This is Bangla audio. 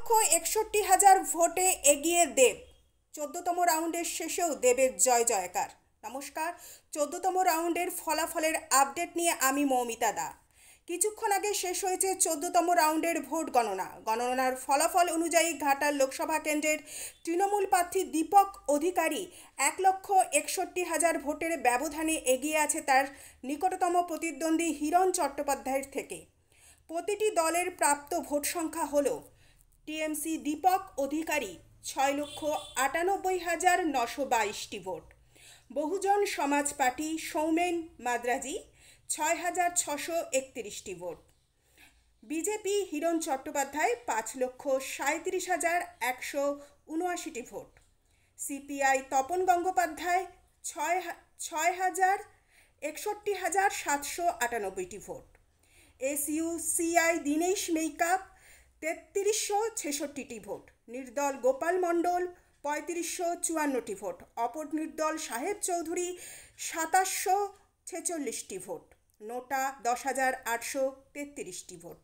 6,61,000 ভোটে এগিয়ে দেব। 14তম রাউন্ডের শেষেও দেবের জয় জয়কার। নমস্কার, 14তম রাউন্ডের ফলাফলের আপডেট নিয়ে আমি মৌমিতা দা। কিছুক্ষণ আগে শেষ হয়েছে 14তম রাউন্ডের ভোট গণনার ফলাফল অনুযায়ী ঘাটাল লোকসভা কেন্দ্রের তৃণমূল প্রার্থী দীপক অধিকারী 1,61,000 ভোটের ব্যবধানে এগিয়ে আছে তার নিকটতম প্রতিদ্বন্দ্বী হিরণ চট্টোপাধ্যায়ের থেকে। প্রতিটি দলের প্রাপ্ত ভোট সংখ্যা হল টিএমসি দীপক অধিকারী 6,98,922টি ভোট, বহুজন সমাজ পার্টি সৌমেন মাদ্রাজি 6,631টি ভোট, বিজেপি হিরণ চট্টোপাধ্যায় 5,37,179টি ভোট, সিপিআই তপন গঙ্গোপাধ্যায় 6,61,798টি ভোট, এসইউসিআই দীনেশ মেইকাপ 3,366টি ভোট, নির্দল গোপাল মণ্ডল 3,554টি ভোট, অপর নির্দল সাহেব চৌধুরী 2,746টি ভোট, নোটা 10,833টি ভোট।